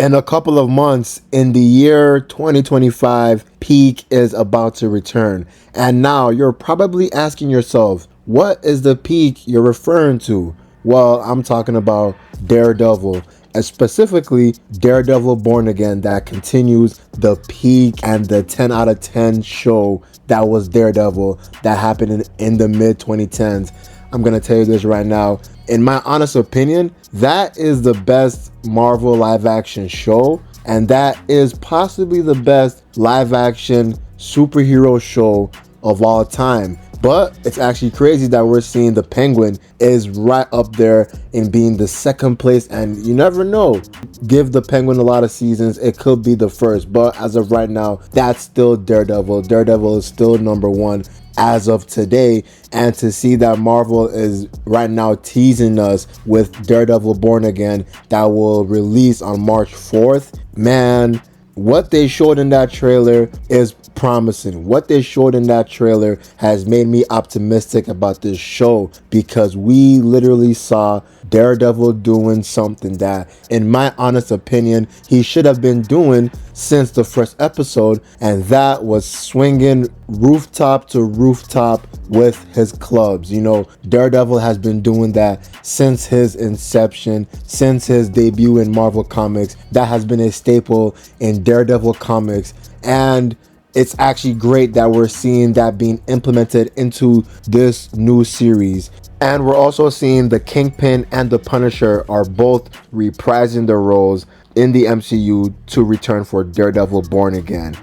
In a couple of months, in the year 2025, peak is about to return. And now you're probably asking yourself, what is the peak you're referring to? Well, I'm talking about Daredevil, and specifically Daredevil Born Again, that continues the peak and the 10 out of 10 show that was Daredevil that happened in the mid 2010s. I'm going to tell you this right now. In my honest opinion, that is the best Marvel live action show, and that is possibly the best live action superhero show of all time. But it's actually crazy that we're seeing the Penguin is right up there in being the second place, and you never know. Give the Penguin a lot of seasons, it could be the first, but as of right now, that's still Daredevil. Daredevil is still number one as of today, and to see that Marvel is right now teasing us with Daredevil Born Again that will release on March 4th, man, what they showed in that trailer is promising. What they showed in that trailer has made me optimistic about this show, because we literally saw Daredevil doing something that, in my honest opinion, he should have been doing since the first episode, and that was swinging rooftop to rooftop with his clubs. You know, Daredevil has been doing that since his inception, since his debut in Marvel Comics. That has been a staple in Daredevil comics, and it's actually great that we're seeing that being implemented into this new series. And we're also seeing the Kingpin and the Punisher are both reprising their roles in the MCU to return for Daredevil Born Again.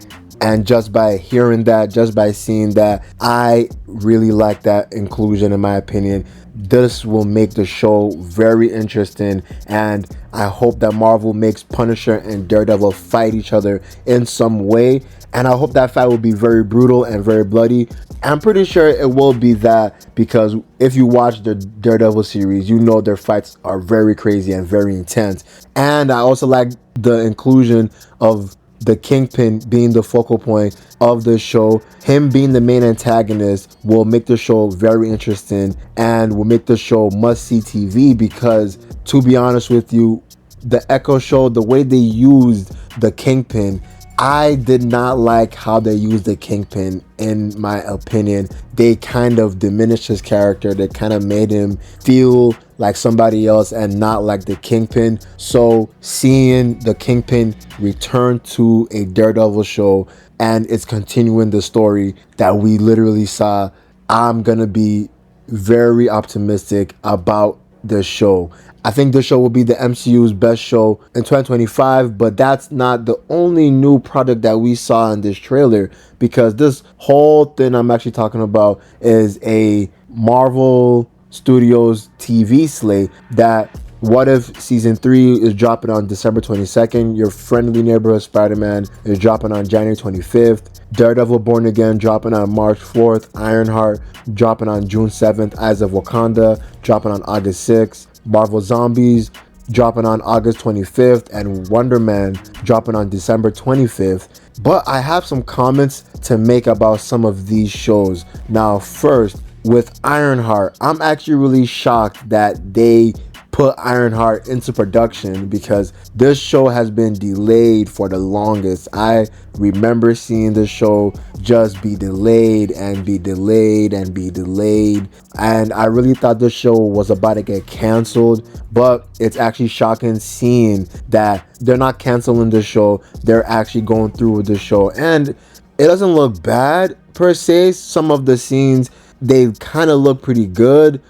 And just by hearing that, just by seeing that, I really like that inclusion, in my opinion. This will make the show very interesting, and I hope that Marvel makes Punisher and Daredevil fight each other in some way, and I hope that fight will be very brutal and very bloody. I'm pretty sure it will be that, because if you watch the Daredevil series, you know their fights are very crazy and very intense. And I also like the inclusion of the Kingpin being the focal point of the show. Him being the main antagonist will make the show very interesting and will make the show must-see TV, because, to be honest with you, the Echo show, the way they used the Kingpin, I did not like how they used the Kingpin, in my opinion. They kind of diminished his character. They kind of made him feel like somebody else and not like the Kingpin. So seeing the Kingpin return to a Daredevil show, and it's continuing the story that we literally saw, I'm gonna be very optimistic about the show. I think the show will be the MCU's best show in 2025, but that's not the only new product that we saw in this trailer, because this whole thing I'm actually talking about is a Marvel Studios TV slate. That What If Season 3 is dropping on December 22nd. Your Friendly Neighborhood Spider-Man is dropping on January 25th. Daredevil Born Again dropping on March 4th. Ironheart dropping on June 7th. Eyes of Wakanda dropping on August 6th. Marvel Zombies dropping on August 25th, and Wonder Man dropping on December 25th. But I have some comments to make about some of these shows. Now, first, with Ironheart, I'm actually really shocked that they put Ironheart into production, because this show has been delayed for the longest. I remember seeing the show just be delayed and be delayed and be delayed, and I really thought the show was about to get canceled. But it's actually shocking seeing that they're not canceling the show, they're actually going through with the show, and it doesn't look bad per se. Some of the scenes, they kind of look pretty good.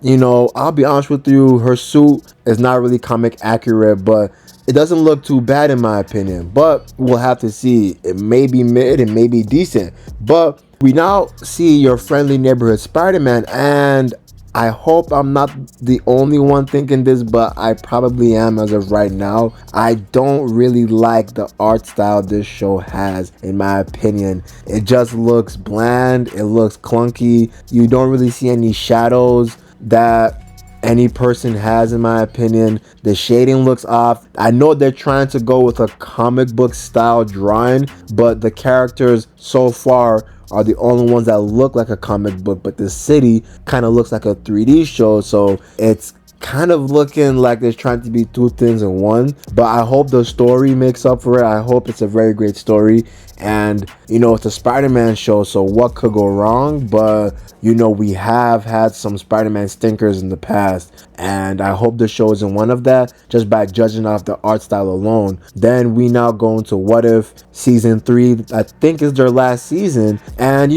You know, I'll be honest with you, her suit is not really comic accurate, but it doesn't look too bad in my opinion. But we'll have to see. It may be mid, it may be decent. But we now see Your Friendly Neighborhood Spider-Man, and I hope I'm not the only one thinking this, but I probably am as of right now. I don't really like the art style this show has, in my opinion. It just looks bland, it looks clunky. You don't really see any shadows that any person has, in my opinion. The shading looks off. I know they're trying to go with a comic book style drawing, but the characters so far are the only ones that look like a comic book, but the city kind of looks like a 3D show, so it's kind of looking like they're trying to be two things in one, but I hope the story makes up for it. I hope it's a very great story. And it's a Spider-Man show, so what could go wrong? But we have had some Spider-Man stinkers in the past, and I hope the show isn't one of that, just by judging off the art style alone. Then we now go into What If season 3. I think is their last season, and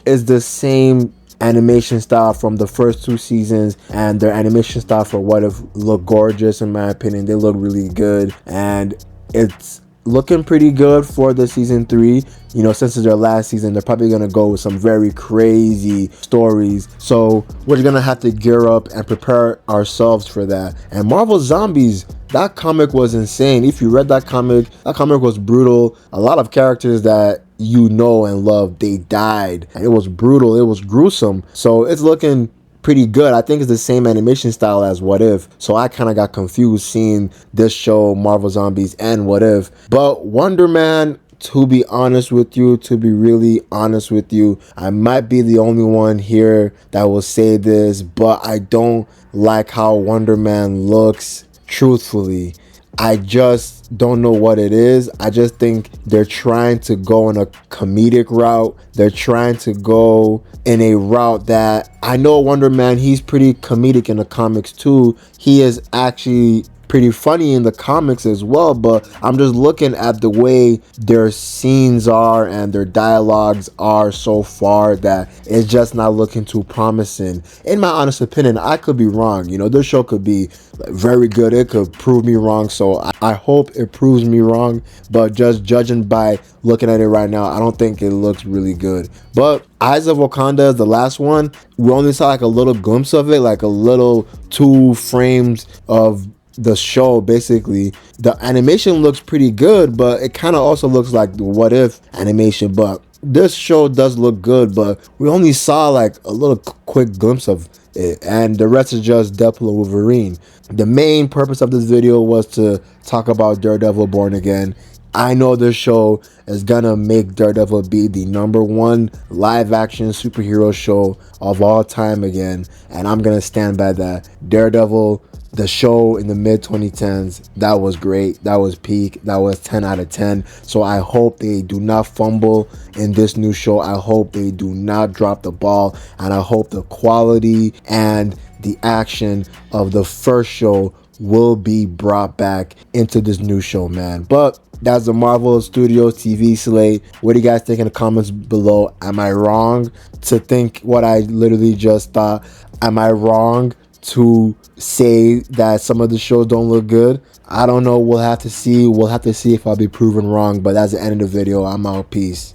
it's the same animation style from the first 2 seasons, and their animation style for What If look gorgeous. In my opinion, they look really good, and it's looking pretty good for the season 3. Since it's their last season, they're probably gonna go with some very crazy stories, so we're gonna have to gear up and prepare ourselves for that. And Marvel Zombies, that comic was insane. If you read that comic was brutal. A lot of characters that and love, they died, and it was brutal, it was gruesome. So it's looking pretty good. I think it's the same animation style as What If, so I kind of got confused seeing this show, Marvel Zombies and What If. But Wonder Man, to be honest with you, to be really honest with you, I might be the only one here that will say this, but I don't like how Wonder Man looks, truthfully. I just don't know what it is. I just think they're trying to go in a comedic route. They're trying to go in a route that, I know Wonder Man, he's pretty comedic in the comics too. He is actually pretty funny in the comics as well, but I'm just looking at the way their scenes are and their dialogues are so far that it's just not looking too promising. In my honest opinion, I could be wrong. This show could be very good. It could prove me wrong, so I hope it proves me wrong, but just judging by looking at it right now, I don't think it looks really good. But Eyes of Wakanda is the last one. We only saw like a little glimpse of it, like a little 2 frames of the show. Basically, the animation looks pretty good, but it kind of also looks like the What If animation. But this show does look good, but we only saw like a little quick glimpse of it, and the rest is just Deadpool and Wolverine. The main purpose of this video was to talk about Daredevil Born Again. I know this show is gonna make Daredevil be the #1 live action superhero show of all time again, and I'm gonna stand by that. Daredevil, the show in the mid 2010s, that was great. That was peak. That was 10 out of 10. So I hope they do not fumble in this new show. I hope they do not drop the ball, and I hope the quality and the action of the first show will be brought back into this new show, man. But that's the Marvel Studios TV slate. What do you guys think in the comments below? Am I wrong to think what I literally just thought? Am I wrong to say that some of the shows don't look good? I don't know. We'll have to see. We'll have to see if I'll be proven wrong. But that's the end of the video. I'm out. Peace.